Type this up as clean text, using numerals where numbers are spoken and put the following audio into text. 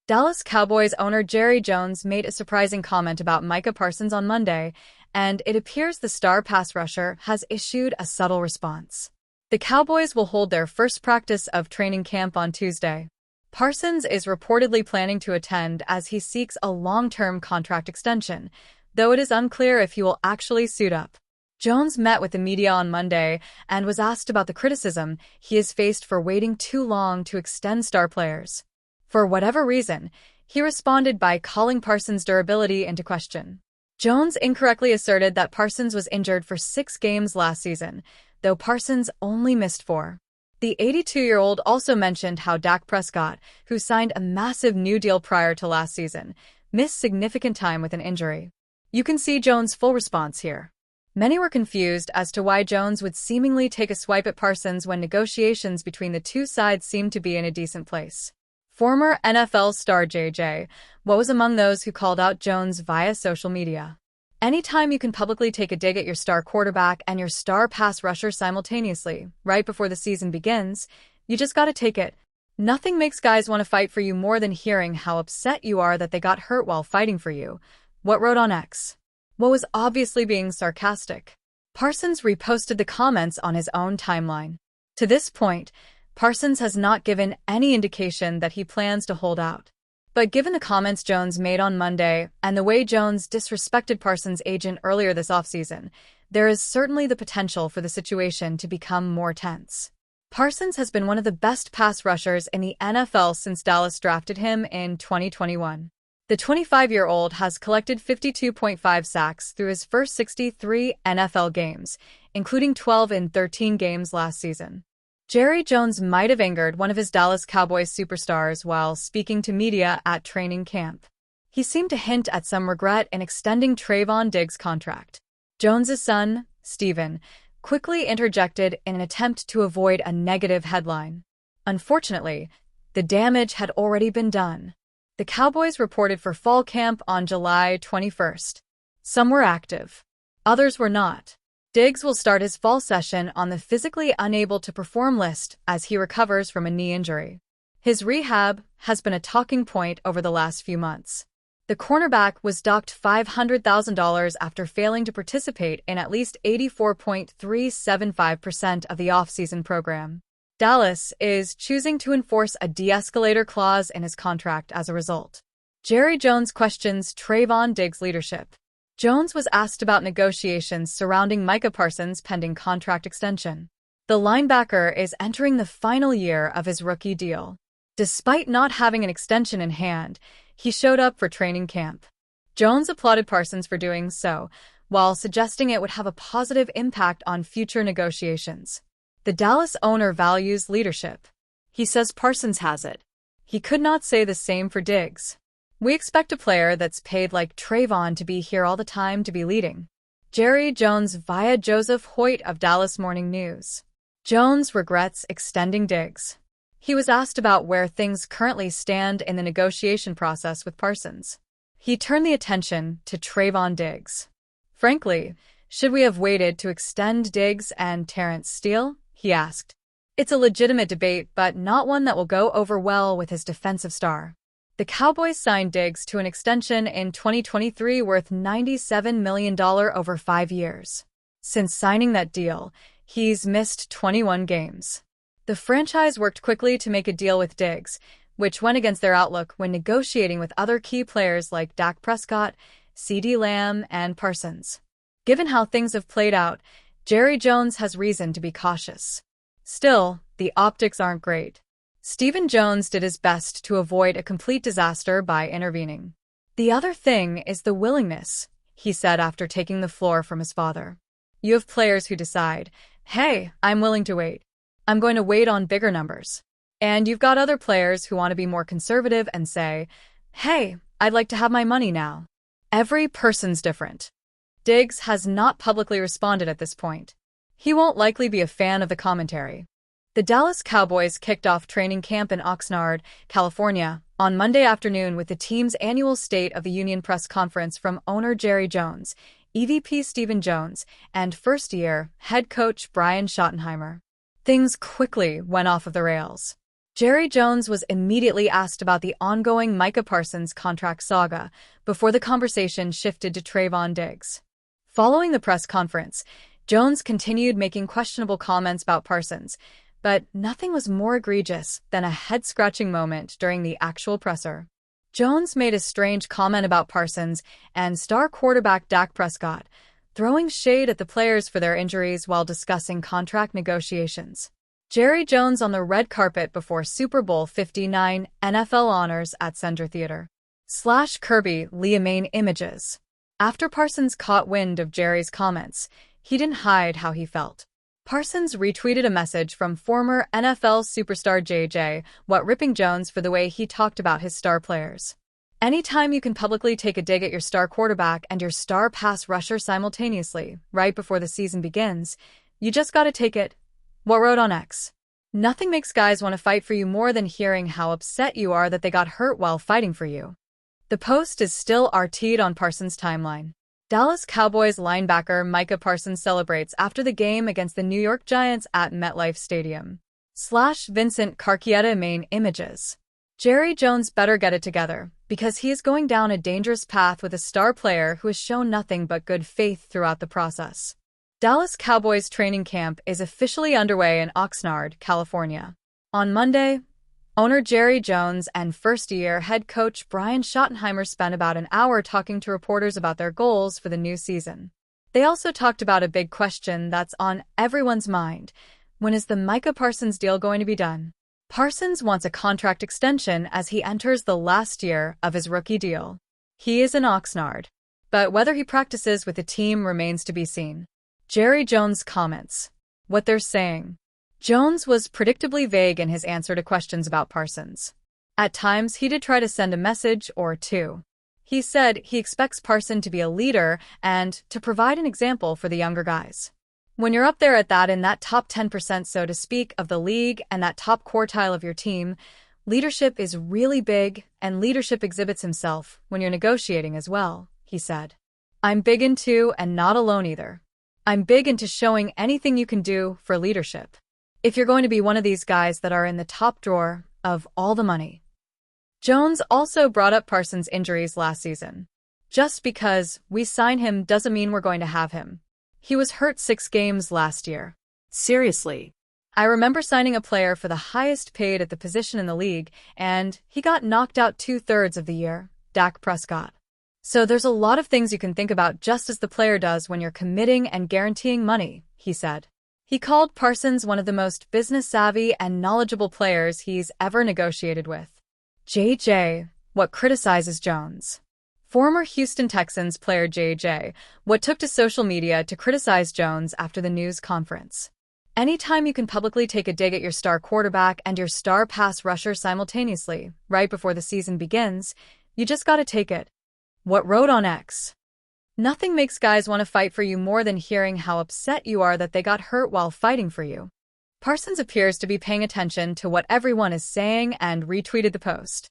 Dallas Cowboys owner Jerry Jones made a surprising comment about Micah Parsons on Monday, and it appears the star pass rusher has issued a subtle response. The Cowboys will hold their first practice of training camp on Tuesday. Parsons is reportedly planning to attend as he seeks a long-term contract extension, though it is unclear if he will actually suit up. Jones met with the media on Monday and was asked about the criticism he has faced for waiting too long to extend star players. For whatever reason, he responded by calling Parsons' durability into question. Jones incorrectly asserted that Parsons was injured for 6 games last season, though Parsons only missed 4. The 82-year-old also mentioned how Dak Prescott, who signed a massive new deal prior to last season, missed significant time with an injury. You can see Jones' full response here. Many were confused as to why Jones would seemingly take a swipe at Parsons when negotiations between the two sides seemed to be in a decent place. Former NFL star J.J. Watt was among those who called out Jones via social media. Anytime you can publicly take a dig at your star quarterback and your star pass rusher simultaneously, right before the season begins, you just gotta take it. Nothing makes guys want to fight for you more than hearing how upset you are that they got hurt while fighting for you. Watt wrote on X. Watt was obviously being sarcastic. Parsons reposted the comments on his own timeline. To this point, Parsons has not given any indication that he plans to hold out. But given the comments Jones made on Monday and the way Jones disrespected Parsons' agent earlier this offseason, there is certainly the potential for the situation to become more tense. Parsons has been one of the best pass rushers in the NFL since Dallas drafted him in 2021. The 25-year-old has collected 52.5 sacks through his first 63 NFL games, including 12 in 13 games last season. Jerry Jones might have angered one of his Dallas Cowboys superstars while speaking to media at training camp. He seemed to hint at some regret in extending Trevon Diggs' contract. Jones's son, Steven, quickly interjected in an attempt to avoid a negative headline. Unfortunately, the damage had already been done. The Cowboys reported for fall camp on July 21st. Some were active. Others were not. Diggs will start his fall session on the physically unable to perform list as he recovers from a knee injury. His rehab has been a talking point over the last few months. The cornerback was docked $500,000 after failing to participate in at least 84.375% of the offseason program. Dallas is choosing to enforce a de-escalator clause in his contract as a result. Jerry Jones questions Trevon Diggs' leadership. Jones was asked about negotiations surrounding Micah Parsons' pending contract extension. The linebacker is entering the final year of his rookie deal. Despite not having an extension in hand, he showed up for training camp. Jones applauded Parsons for doing so, while suggesting it would have a positive impact on future negotiations. The Dallas owner values leadership. He says Parsons has it. He could not say the same for Diggs. We expect a player that's paid like Trevon to be here all the time to be leading. Jerry Jones via Joseph Hoyt of Dallas Morning News. Jones regrets extending Diggs. He was asked about where things currently stand in the negotiation process with Parsons. He turned the attention to Trevon Diggs. Frankly, should we have waited to extend Diggs and Terrence Steele? He asked. It's a legitimate debate, but not one that will go over well with his defensive star. The Cowboys signed Diggs to an extension in 2023 worth $97 million over 5 years. Since signing that deal, he's missed 21 games. The franchise worked quickly to make a deal with Diggs, which went against their outlook when negotiating with other key players like Dak Prescott, CeeDee Lamb, and Parsons. Given how things have played out, Jerry Jones has reason to be cautious. Still, the optics aren't great. Stephen Jones did his best to avoid a complete disaster by intervening. The other thing is the willingness, he said after taking the floor from his father. You have players who decide, hey, I'm willing to wait. I'm going to wait on bigger numbers. And you've got other players who want to be more conservative and say, hey, I'd like to have my money now. Every person's different. Diggs has not publicly responded at this point. He won't likely be a fan of the commentary. The Dallas Cowboys kicked off training camp in Oxnard, California, on Monday afternoon with the team's annual State of the Union press conference from owner Jerry Jones, EVP Stephen Jones, and first-year head coach Brian Schottenheimer. Things quickly went off of the rails. Jerry Jones was immediately asked about the ongoing Micah Parsons contract saga before the conversation shifted to Trayvon Diggs. Following the press conference, Jones continued making questionable comments about Parsons, but nothing was more egregious than a head-scratching moment during the actual presser. Jones made a strange comment about Parsons and star quarterback Dak Prescott, throwing shade at the players for their injuries while discussing contract negotiations. Jerry Jones on the red carpet before Super Bowl 59 NFL honors at Center Theater. Kirby Liamane Images. After Parsons caught wind of Jerry's comments, he didn't hide how he felt. Parsons retweeted a message from former NFL superstar JJ Watt ripping Jones for the way he talked about his star players. Anytime you can publicly take a dig at your star quarterback and your star pass rusher simultaneously, right before the season begins, you just gotta take it. Watt wrote on X. Nothing makes guys want to fight for you more than hearing how upset you are that they got hurt while fighting for you. The post is still RT'd on Parsons' timeline. Dallas Cowboys linebacker Micah Parsons celebrates after the game against the New York Giants at MetLife Stadium. Vincent Carchietta main images. Jerry Jones better get it together, because he is going down a dangerous path with a star player who has shown nothing but good faith throughout the process. Dallas Cowboys training camp is officially underway in Oxnard, California. On Monday, owner Jerry Jones and first-year head coach Brian Schottenheimer spent about an hour talking to reporters about their goals for the new season. They also talked about a big question that's on everyone's mind. When is the Micah Parsons deal going to be done? Parsons wants a contract extension as he enters the last year of his rookie deal. He is in Oxnard, but whether he practices with the team remains to be seen. Jerry Jones comments. What they're saying. Jones was predictably vague in his answer to questions about Parsons. At times, he did try to send a message or two. He said he expects Parsons to be a leader and to provide an example for the younger guys. When you're up there at that in that top 10%, so to speak, of the league and that top quartile of your team, leadership is really big and leadership exhibits himself when you're negotiating as well, he said. I'm big into and not alone either. I'm big into showing anything you can do for leadership. If you're going to be one of these guys that are in the top drawer of all the money. Jones also brought up Parsons' injuries last season. Just because we sign him doesn't mean we're going to have him. He was hurt 6 games last year. Seriously. I remember signing a player for the highest paid at the position in the league, and he got knocked out 2/3 of the year, Dak Prescott. So there's a lot of things you can think about just as the player does when you're committing and guaranteeing money, he said. He called Parsons one of the most business-savvy and knowledgeable players he's ever negotiated with. JJ Watt criticizes Jones. Former Houston Texans player JJ Watt took to social media to criticize Jones after the news conference. Anytime you can publicly take a dig at your star quarterback and your star pass rusher simultaneously, right before the season begins, you just gotta take it. Watt wrote on X. Nothing makes guys want to fight for you more than hearing how upset you are that they got hurt while fighting for you. Parsons appears to be paying attention to what everyone is saying and retweeted the post.